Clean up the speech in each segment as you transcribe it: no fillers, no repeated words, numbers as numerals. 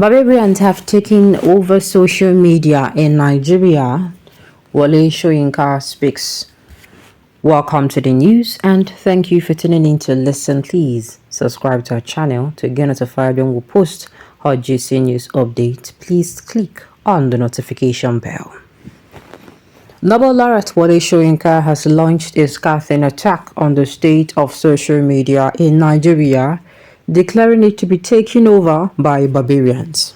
Baberians have taken over social media in Nigeria. Wole Soyinka speaks. Welcome to the news and thank you for tuning in to listen. Please subscribe to our channel to get notified when we post our juicy news update. Please click on the notification bell. Nobel laureate Wole Soyinka has launched a scathing attack on the state of social media in Nigeria, declaring it to be taken over by Baberians.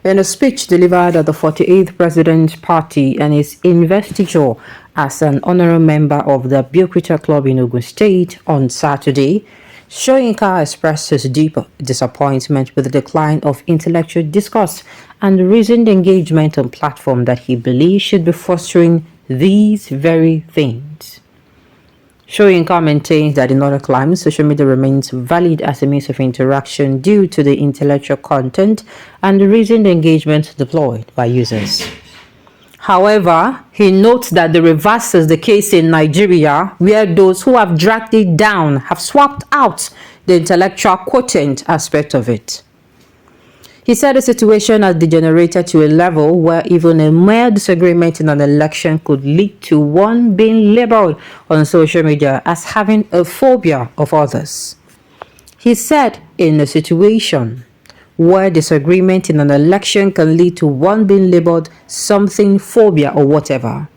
In a speech delivered at the 48th President's Party and his investiture as an honorary member of the Baberians Club in Ogun State on Saturday, Soyinka expressed his deep disappointment with the decline of intellectual discourse and reasoned engagement on platforms that he believes should be fostering these very things. Soyinka maintains that in other climes, social media remains valid as a means of interaction due to the intellectual content and the reasoned engagement deployed by users. However, he notes that the reverse is the case in Nigeria, where those who have dragged it down have swapped out the intellectual quotient aspect of it. He said the situation has degenerated to a level where even a mere disagreement in an election could lead to one being labeled on social media as having a phobia of others. He said in a situation where disagreement in an election can lead to one being labeled something phobia or whatever,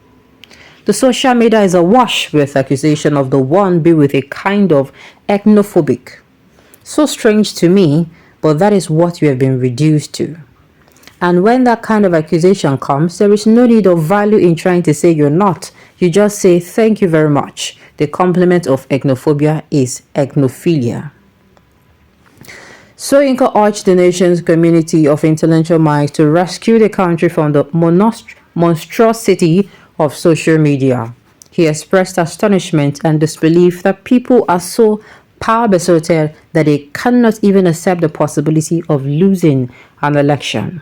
the social media is awash with accusation of the one being with a kind of ethnophobic. So strange to me, but that is what we have been reduced to. And when that kind of accusation comes, there is no need of value in trying to say you're not. You just say, thank you very much. The complement of ethnophobia is ethnophilia. Soyinka urged the nation's community of intellectual minds to rescue the country from the monstrosity of social media. He expressed astonishment and disbelief that people are so power besotted that they cannot even accept the possibility of losing an election.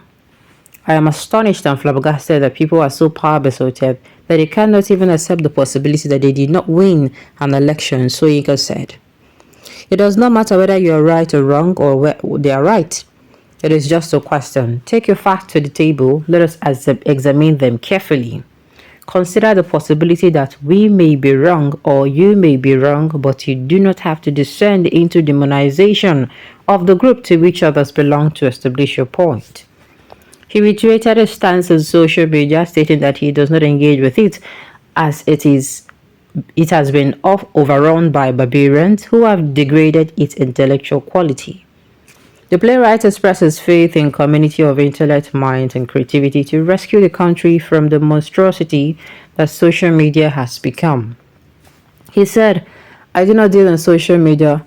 I am astonished and flabbergasted that people are so power besotted that they cannot even accept the possibility that they did not win an election, Soyinka said. It does not matter whether you are right or wrong or where they are right. It is just a question. Take your facts to the table. Let us examine them carefully. Consider the possibility that we may be wrong or you may be wrong, but you do not have to descend into demonization of the group to which others belong to establish your point. He reiterated his stance on social media, stating that he does not engage with it as it has been overrun by Baberians who have degraded its intellectual quality. The playwright expresses faith in community of intellect, mind, and creativity to rescue the country from the monstrosity that social media has become. He said, I do not deal in social media.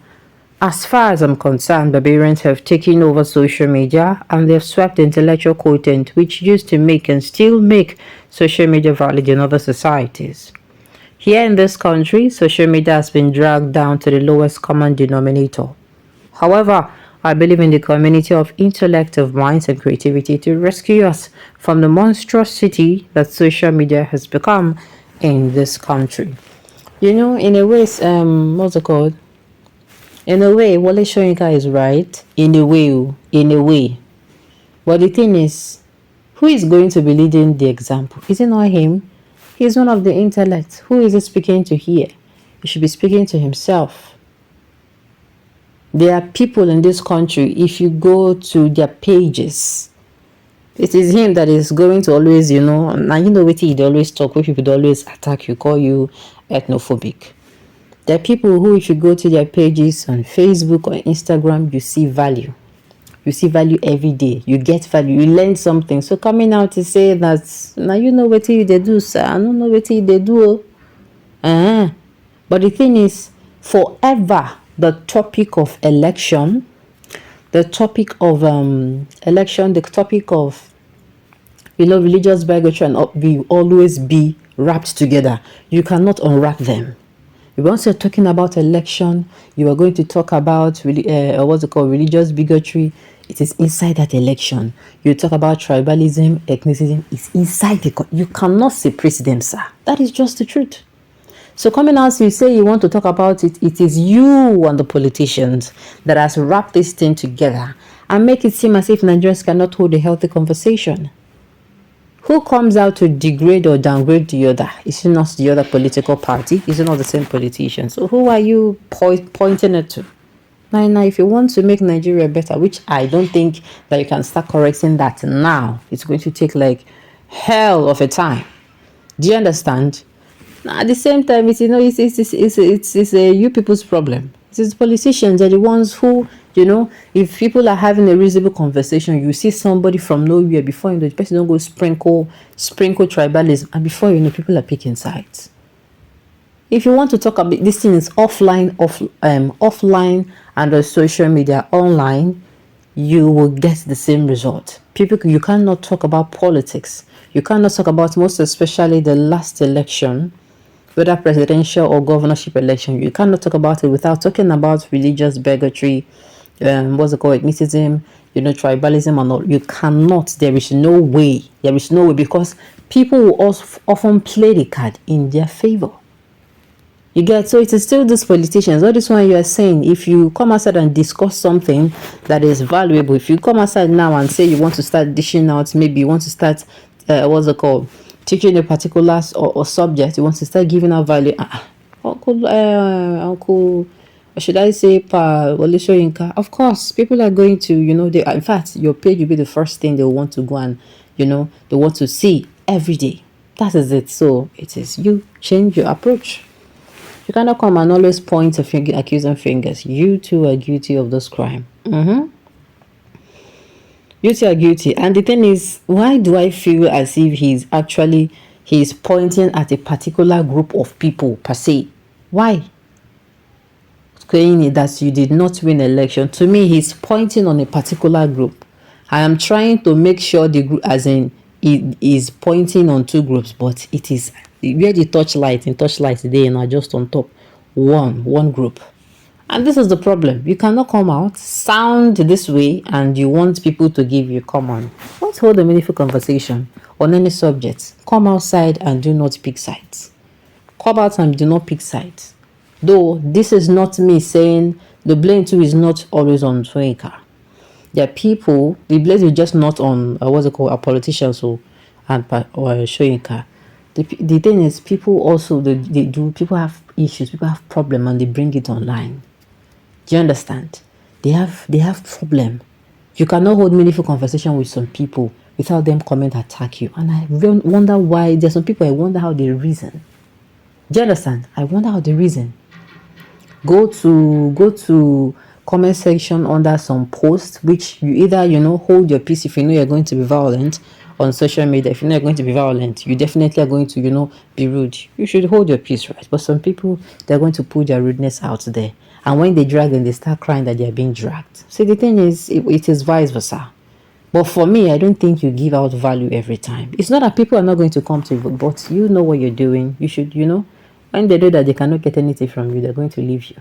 As far as I'm concerned, Baberians have taken over social media and they have swept the intellectual quotient which used to make and still make social media valid in other societies. Here in this country, social media has been dragged down to the lowest common denominator. However, I believe in the community of intellect, of minds, and creativity to rescue us from the monstrosity that social media has become in this country. You know, in a way, what's it called? In a way, Wole Soyinka is right. In a way. But the thing is, who is going to be leading the example? Is it not him? He's one of the intellects. Who is he speaking to here? He should be speaking to himself. There are people in this country, if you go to their pages, it is him that is going to always, now you know what he always talk, where people always attack you, call you ethnophobic. There are people who, if you go to their pages on Facebook or Instagram, you see value. You see value every day. You get value. You learn something. So coming out to say that, now you know what they do, sir. I don't know what they do. But the thing is, forever, the topic of election, the topic of religious bigotry will always be wrapped together. You cannot unwrap them. Once you're talking about election, you are going to talk about religious bigotry. It is inside that election. You talk about tribalism, ethnicity. It's inside you cannot separate them, sir. That is just the truth. So coming out, you say you want to talk about it. It is you and the politicians that has wrapped this thing together and make it seem as if Nigerians cannot hold a healthy conversation. Who comes out to degrade or downgrade the other? Is it not the other political party? Is it not the same politician? So who are you pointing it to? Now, if you want to make Nigeria better, which I don't think that you can start correcting that now, it's going to take like hell of a time. Do you understand? Now, at the same time, it's a you people's problem. It's politicians are the ones who, if people are having a reasonable conversation, you see somebody from nowhere, before you know, the person don't go sprinkle tribalism, and before you know, people are picking sides. If you want to talk about this thing is offline and on social media, online, you will get the same result. You cannot talk about politics. You cannot talk about, most especially the last election, whether presidential or governorship election. You cannot talk about it without talking about religious bigotry, ethnicism, tribalism and all. You cannot. There is no way, because people will often play the card in their favor. You get? So it is still these politicians. All this one you are saying, if you come outside and discuss something that is valuable, if you come outside now and say you want to start dishing out, maybe you want to start, teaching a particular or subject, you want to start giving out value. Uncle, should I say, Wole Soyinka? Of course, people are going to, in fact, your page will be the first thing they want to go and, they want to see every day. That is it. So it is you change your approach. You cannot come and always point a finger, accusing fingers. You too are guilty of this crime. You two are guilty. And the thing is, why do I feel as if he's pointing at a particular group of people per se? Why? Saying that you did not win election. To me, he's pointing on a particular group. I am trying to make sure the group, as in, he is pointing on two groups, but it is where the torchlight today and are just on top. One group. And this is the problem. You cannot come out, sound this way, and you want people to give you, come on. Let's hold a meaningful conversation on any subject. Come outside and do not pick sides. Come out and do not pick sides. Though this is not me saying the blame too is not always on Soyinka. There are people, the blame is just not on a politician and Soyinka. The thing is, people also people have issues, people have problems, and they bring it online. Do you understand? They have problem. You cannot hold meaningful conversation with some people without them coming to attack you. And I wonder why. There's some people, I wonder how they reason. Do you understand? I wonder how they reason. Go to comment section under some posts, which you either hold your peace if you know you're going to be violent on social media. If you know you're going to be violent, you definitely are going to be rude. You should hold your peace, right? But some people, they're going to put their rudeness out there, and when they drag them, they start crying that they are being dragged. So the thing is, it is vice versa. But for me, I don't think you give out value every time. It's not that people are not going to come to you, but you know what you're doing. You should, when they know that they cannot get anything from you, they're going to leave you.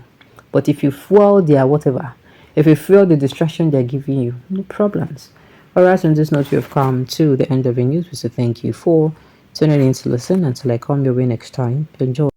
But if you fuel their whatever, if you fuel the distraction they're giving you, no problems. Alright, on this note, you have come to the end of the news. So thank you for tuning in to listen. Until I come your way next time. Enjoy.